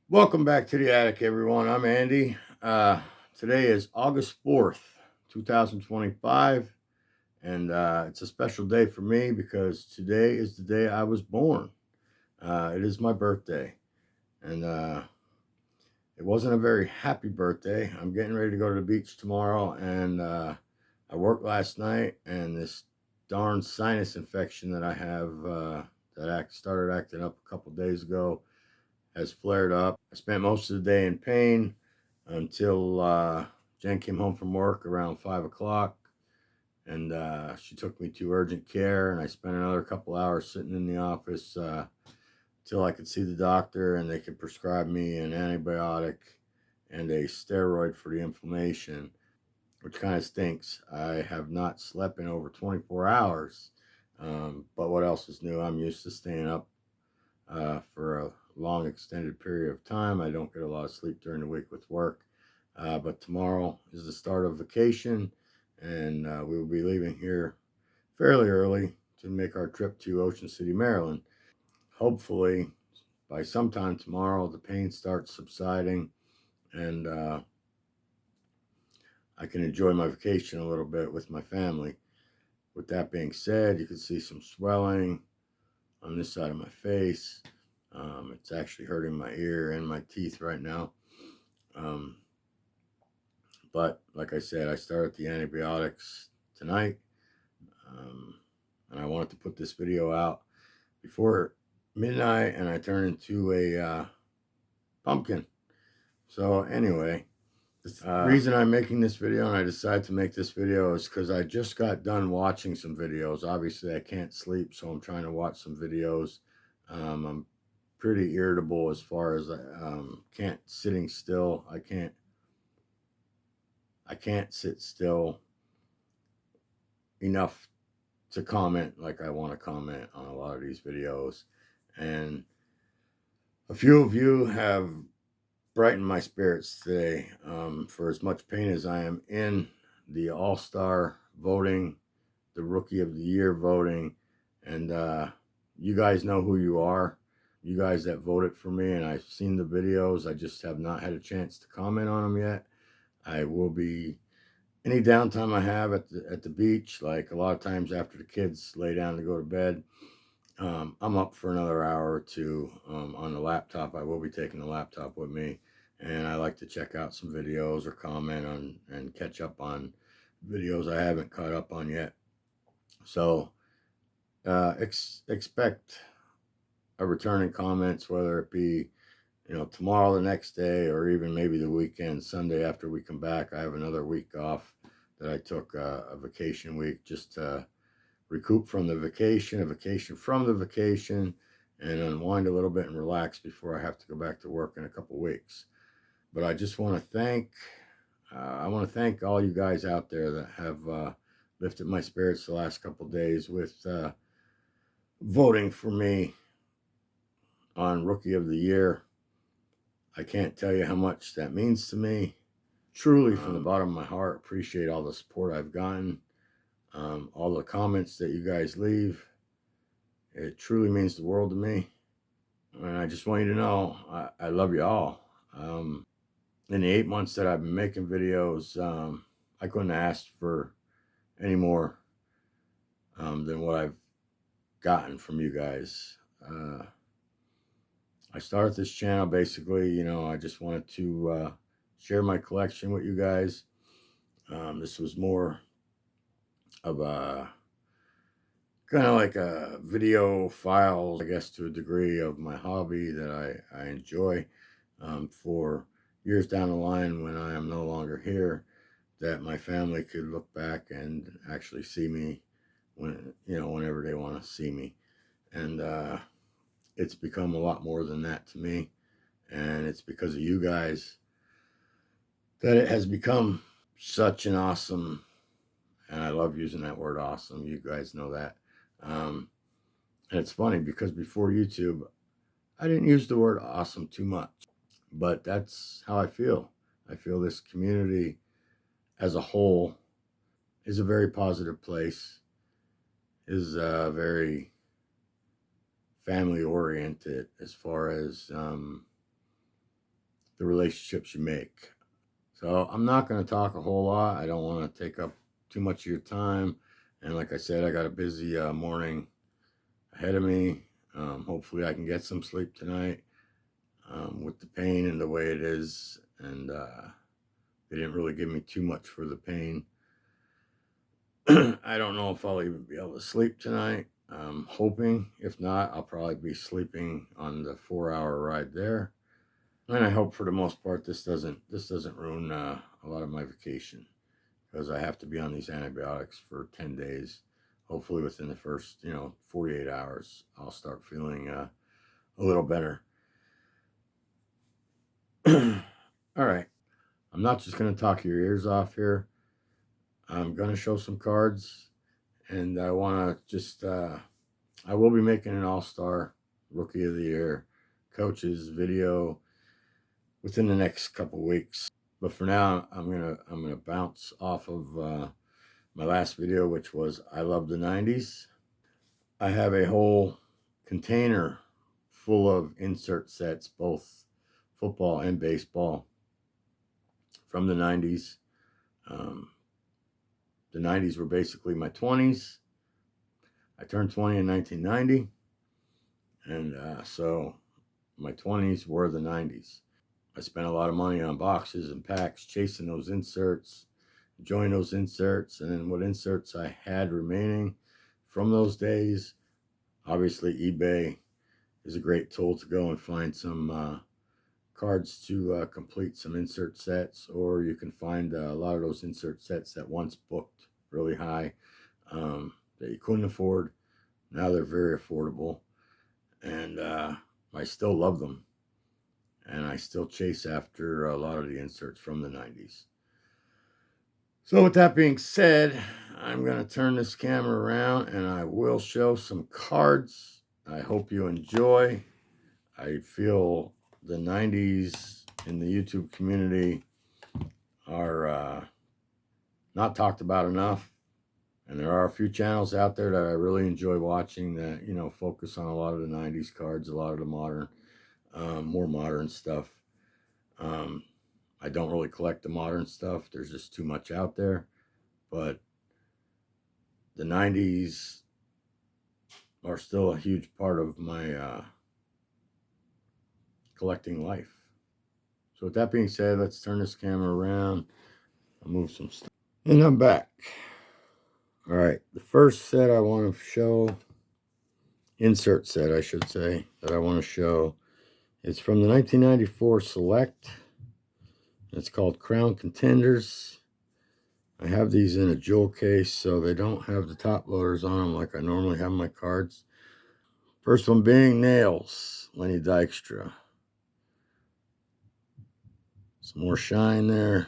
Welcome back to the attic, everyone. I'm Andy. Today is August 4th, 2025, and it's a special day for me because today is the day I was born. It is my birthday, and it wasn't a very happy birthday. I'm getting ready to go to the beach tomorrow, and I worked last night, and this darn sinus infection that I have started acting up a couple days ago has flared up. I spent most of the day in pain until Jen came home from work around 5 o'clock, and she took me to urgent care, and I spent another couple hours sitting in the office till I could see the doctor, and they could prescribe me an antibiotic and a steroid for the inflammation, which kind of stinks. I have not slept in over 24 hours, but what else is new? I'm used to staying up for a long extended period of time. I don't get a lot of sleep during the week with work. But tomorrow is the start of vacation, and we will be leaving here fairly early to make our trip to Ocean City, Maryland. Hopefully, by sometime tomorrow, the pain starts subsiding, and I can enjoy my vacation a little bit with my family. With that being said, you can see some swelling on this side of my face. It's actually hurting my ear and my teeth right now. Um, but like I said, I started the antibiotics tonight. Um, and I wanted to put this video out before midnight, and I turned into a pumpkin. So anyway, the reason I'm making this video and I decided to make this video is because I just got done watching some videos. Obviously, I can't sleep, so I'm trying to watch some videos. I'm pretty irritable as far as can't sitting still. I can't sit still enough to comment like I want to comment on a lot of these videos. And a few of you have brightened my spirits today. For as much pain as I am in the All-Star voting, the Rookie of the Year voting, and you guys know who you are. You guys that voted for me, and I've seen the videos. I just have not had a chance to comment on them yet. I will be any downtime I have at the beach, like a lot of times after the kids lay down to go to bed. I'm up for another hour or two on the laptop. I will be taking the laptop with me, and I like to check out some videos or comment on and catch up on videos I haven't caught up on yet. So expect a return in comments, whether it be tomorrow, the next day, or even maybe the weekend, Sunday after we come back. I have another week off that I took a vacation week just to recoup from the vacation, a vacation from the vacation, and unwind a little bit and relax before I have to go back to work in a couple weeks. But I just want to thank all you guys out there that have lifted my spirits the last couple days with voting for me on Rookie of the Year. I can't tell you how much that means to me. Truly, from the bottom of my heart, appreciate all the support I've gotten, all the comments that you guys leave. It truly means the world to me. And I just want you to know, I love you all. In the 8 months that I've been making videos, I couldn't ask for any more than what I've gotten from you guys. I started this channel basically, I just wanted to share my collection with you guys. This was more of a kind of like a video files, I guess, to a degree of my hobby that I enjoy for years down the line when I am no longer here, that my family could look back and actually see me whenever they want to see me. And it's become a lot more than that to me. And it's because of you guys that it has become such an awesome, and I love using that word awesome. You guys know that. And it's funny because before YouTube, I didn't use the word awesome too much, but that's how I feel. I feel this community as a whole is a very positive place, is very family oriented as far as the relationships you make. So I'm not going to talk a whole lot. I don't want to take up too much of your time. And like I said, I got a busy morning ahead of me. Hopefully I can get some sleep tonight with the pain and the way it is. And they didn't really give me too much for the pain. I don't know if I'll even be able to sleep tonight. I'm hoping. If not, I'll probably be sleeping on the 4-hour ride there. And I hope for the most part this doesn't ruin a lot of my vacation, because I have to be on these antibiotics for 10 days. Hopefully within the first 48 hours I'll start feeling a little better. All right, I'm not just going to talk your ears off here. I'm going to show some cards, and I want to just I will be making an all-star rookie of the year coaches video within the next couple weeks. But for now, I'm gonna bounce off of my last video, which was I love the 90s. I have a whole container full of insert sets, both football and baseball, from the 90s. The 90s were basically my 20s. I turned 20 in 1990, and so my 20s were the 90s. I spent a lot of money on boxes and packs, chasing those inserts, enjoying those inserts, and then what inserts I had remaining from those days. Obviously, eBay is a great tool to go and find some cards to complete some insert sets, or you can find a lot of those insert sets that once booked really high that you couldn't afford. Now they're very affordable, and I still love them. And I still chase after a lot of the inserts from the 90s. So with that being said, I'm going to turn this camera around and I will show some cards. I hope you enjoy. I feel the 90s in the YouTube community are not talked about enough. And there are a few channels out there that I really enjoy watching that, focus on a lot of the 90s cards, a lot of the modern, more modern stuff. I don't really collect the modern stuff. There's just too much out there. But the 90s are still a huge part of my collecting life. So with that being said, let's turn this camera around. I'll move some stuff. And I'm back. All right, the first set I want to show, insert set I should say, that I want to show, it's from the 1994 Select. It's called Crown Contenders. I have these in a jewel case, so they don't have the top loaders on them like I normally have my cards. First one being Nails, Lenny Dykstra. Some more shine there.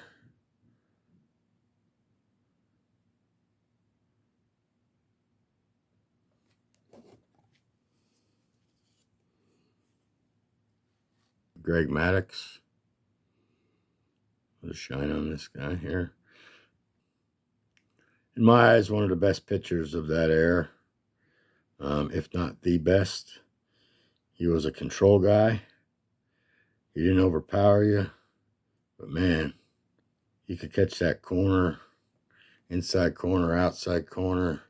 Greg Maddox. There's shine on this guy here. In my eyes, one of the best pitchers of that era, if not the best. He was a control guy. He didn't overpower you, but man, he could catch that corner, inside corner, outside corner.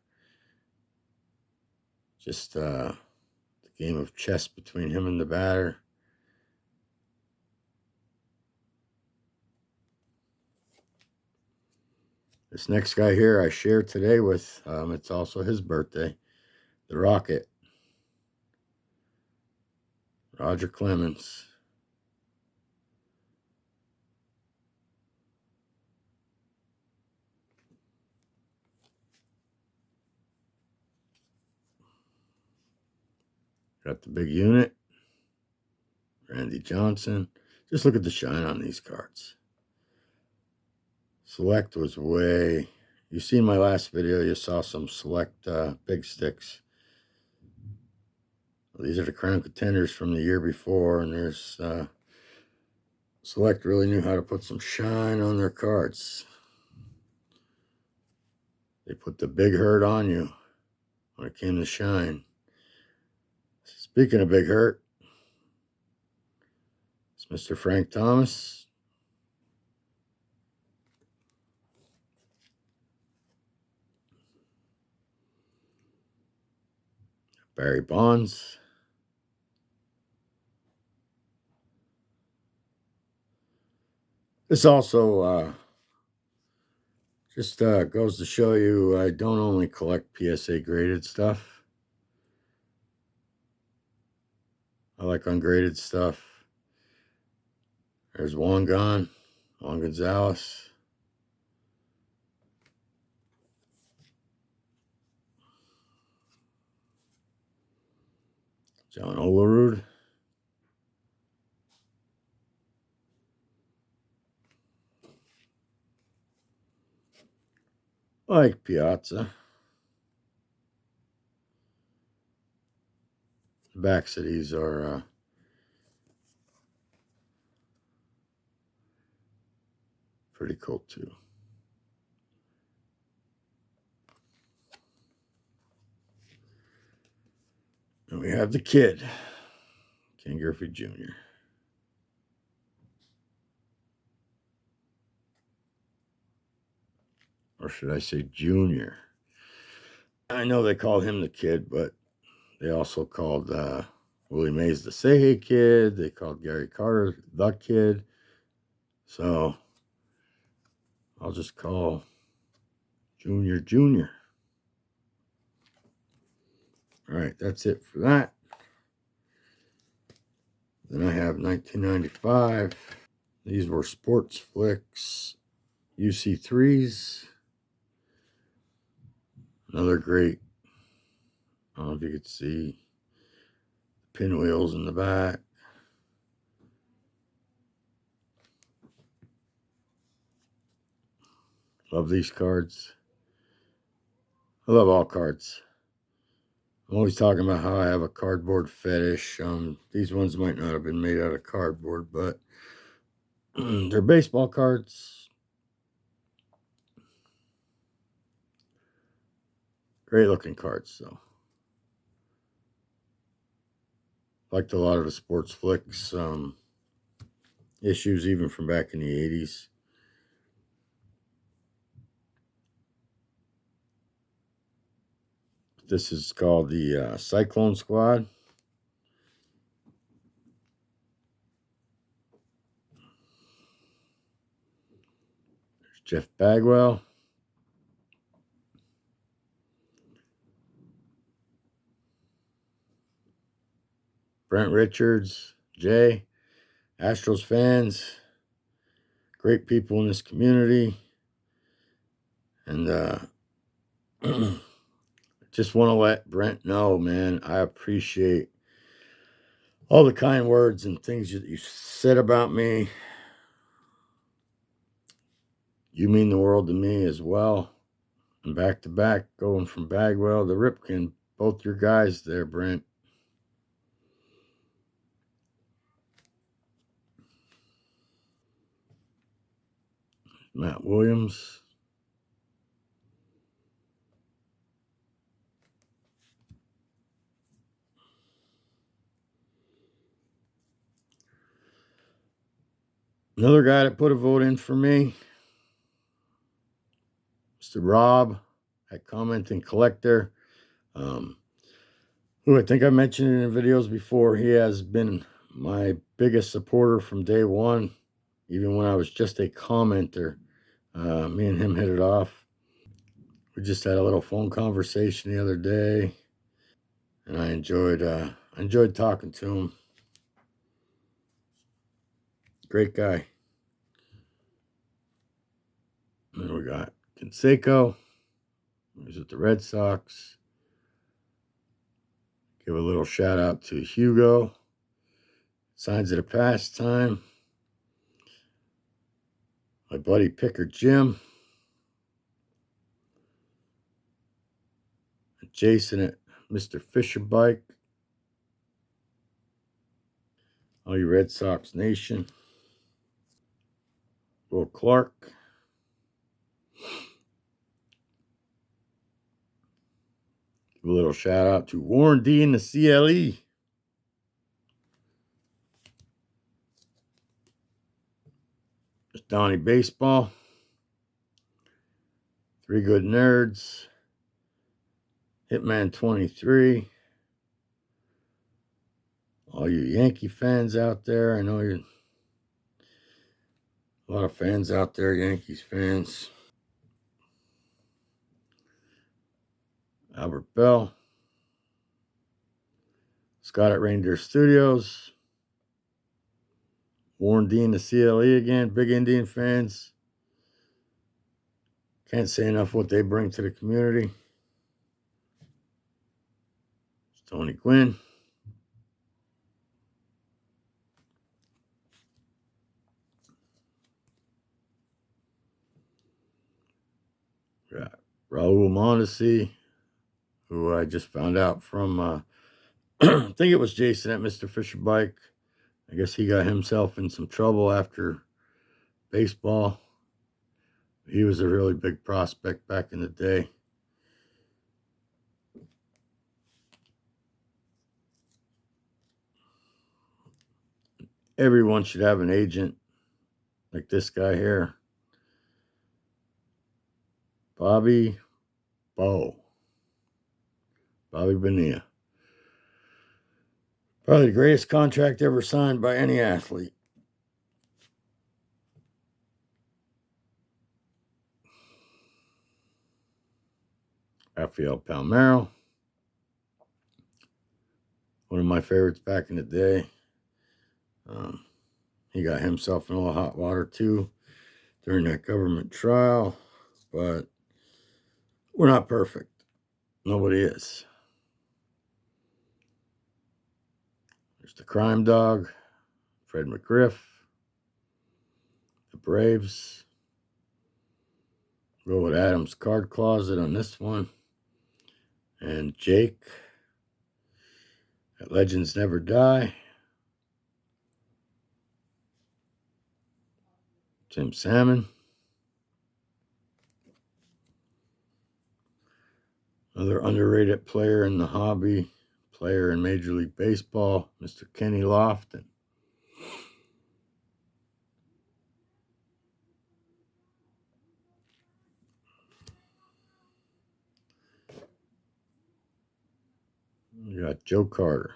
Just the game of chess between him and the batter. This next guy here I shared today with, it's also his birthday, the Rocket, Roger Clemens. Got the big unit, Randy Johnson. Just look at the shine on these cards. Select was way, you see in my last video, you saw some Select big sticks. These are the Crown Contenders from the year before, and there's Select really knew how to put some shine on their cards. They put the big hurt on you when it came to shine. Speaking of big hurt, this Mr. Frank Thomas, Barry Bonds, this also just goes to show you I don't only collect PSA graded stuff. I like ungraded stuff. There's Juan Gonzalez. John Olerud. Like Piazza. The backs of these are pretty cool too. And we have the kid, Ken Griffey Jr. Or should I say Junior? I know they call him the kid, but they also called Willie Mays the Say Hey Kid. They called Gary Carter the Kid. So I'll just call Junior Junior. All right, that's it for that. Then I have 1995. These were Sports Flicks UC3s. Another great, I don't know if you could see pinwheels in the back. Love these cards. I love all cards. I'm always talking about how I have a cardboard fetish. These ones might not have been made out of cardboard, but they're baseball cards. Great looking cards, though. Liked a lot of the Sports Flicks issues, even from back in the 80s. This is called the Cyclone Squad. There's Jeff Bagwell. Brent Richards, Jay, Astros fans, great people in this community. And just want to let Brent know, man, I appreciate all the kind words and things that you said about me. You mean the world to me as well. And back to back, going from Bagwell to Ripken, both your guys there, Brent. Matt Williams. Another guy that put a vote in for me, Mr. Rob, at Commenting Collector, who I think I mentioned in the videos before. He has been my biggest supporter from day one, even when I was just a commenter. Me and him hit it off. We just had a little phone conversation the other day, and I enjoyed talking to him. Great guy. And then we got Canseco. He's with the Red Sox. Give a little shout out to Hugo. Signs of the Pastime. My buddy Picker Jim. Jason at Mr. Fisher Bike. All you Red Sox Nation. Will Clark. Give a little shout out to Warren D in the CLE. Donnie Baseball, Three Good Nerds, Hitman 23. All you Yankee fans out there, I know you're a lot of fans out there, Yankees fans. Albert Bell, Scott at Reindeer Studios, Warren Dean to CLE again, big Indian fans. Can't say enough what they bring to the community. It's Tony Quinn. Raul Mondesi, who I just found out from, I think it was Jason at Mr. Fisher Bike. I guess he got himself in some trouble after baseball. He was a really big prospect back in the day. Everyone should have an agent like this guy here. Bobby Bonilla. Probably the greatest contract ever signed by any athlete. Rafael Palmeiro, one of my favorites back in the day. He got himself in a little hot water too during that government trial, but we're not perfect. Nobody is. There's the crime dog, Fred McGriff, the Braves. Go with Adam's card closet on this one. And Jake at Legends Never Die. Tim Salmon. Another underrated player in the hobby, player in Major League Baseball, Mr. Kenny Lofton. You got Joe Carter.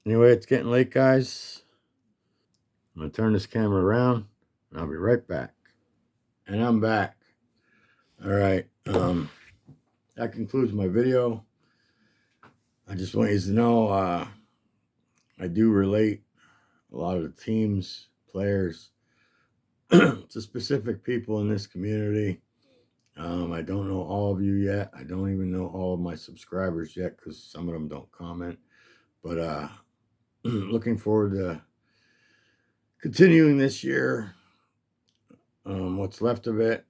Anyway, it's getting late, guys. I'm going to turn this camera around, and I'll be right back. And I'm back. All right. That concludes my video. I just want you to know I do relate a lot of the teams, players, to specific people in this community. I don't know all of you yet. I don't even know all of my subscribers yet because some of them don't comment. But looking forward to continuing this year, what's left of it,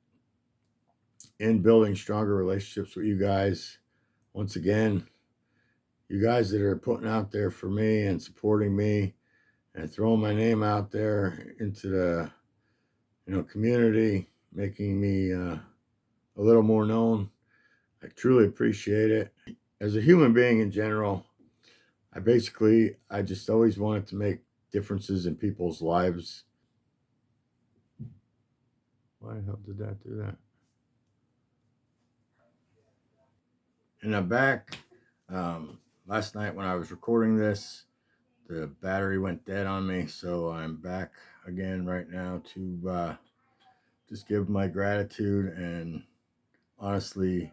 in building stronger relationships with you guys. Once again, you guys that are putting out there for me and supporting me and throwing my name out there into the community, making me a little more known. I truly appreciate it. As a human being in general, I just always wanted to make differences in people's lives. Why the hell did that do that? And I'm back. Last night when I was recording this, the battery went dead on me, so I'm back again right now to just give my gratitude and honestly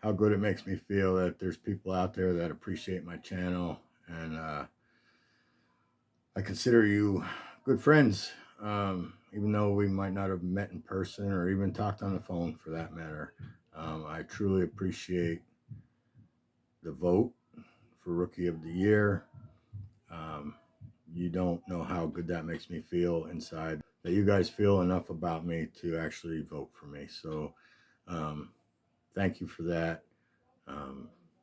how good it makes me feel that there's people out there that appreciate my channel, and I consider you good friends, even though we might not have met in person or even talked on the phone for that matter. I truly appreciate the vote for Rookie of the Year. You don't know how good that makes me feel inside, that you guys feel enough about me to actually vote for me. So thank you for that.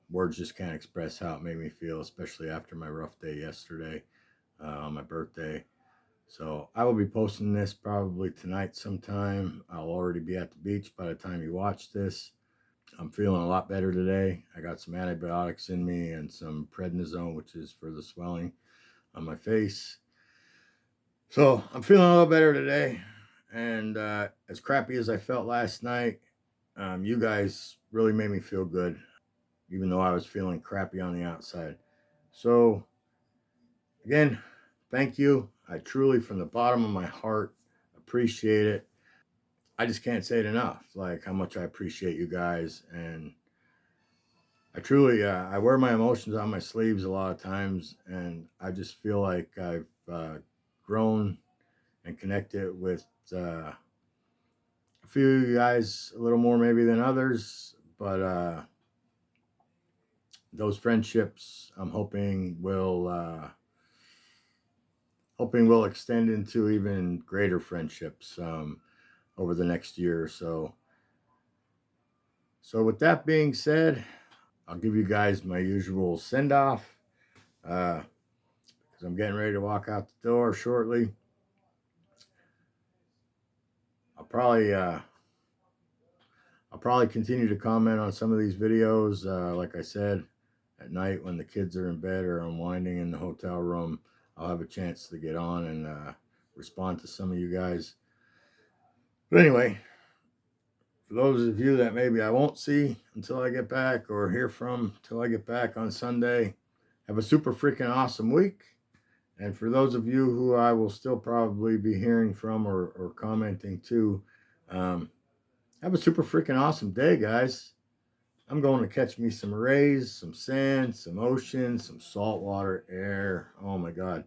Words just can't express how it made me feel, especially after my rough day yesterday on my birthday. So I will be posting this probably tonight sometime. I'll already be at the beach by the time you watch this. I'm feeling a lot better today. I got some antibiotics in me and some prednisone, which is for the swelling on my face. So I'm feeling a little better today. And as crappy as I felt last night, you guys really made me feel good, even though I was feeling crappy on the outside. So, again, thank you. I truly, from the bottom of my heart, appreciate it. I just can't say it enough, like how much I appreciate you guys. And I truly, I wear my emotions on my sleeves a lot of times, and I just feel like I've grown and connected with a few of you guys a little more maybe than others, but those friendships I'm hoping will extend into even greater friendships over the next year or so. So with that being said, I'll give you guys my usual send off because I'm getting ready to walk out the door shortly. I'll probably uh, I'll probably continue to comment on some of these videos. Like I said, at night when the kids are in bed or unwinding in the hotel room, I'll have a chance to get on and respond to some of you guys. But anyway, for those of you that maybe I won't see until I get back or hear from until I get back on Sunday, have a super freaking awesome week. And for those of you who I will still probably be hearing from or commenting to, um, have a super freaking awesome day, guys. I'm going to catch me some rays, some sand, some ocean, some saltwater air. Oh my God.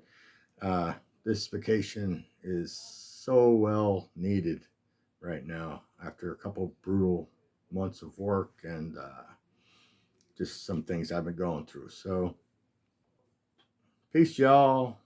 Uh, this vacation is so well needed right now after a couple brutal months of work and just some things I've been going through. So, peace, y'all.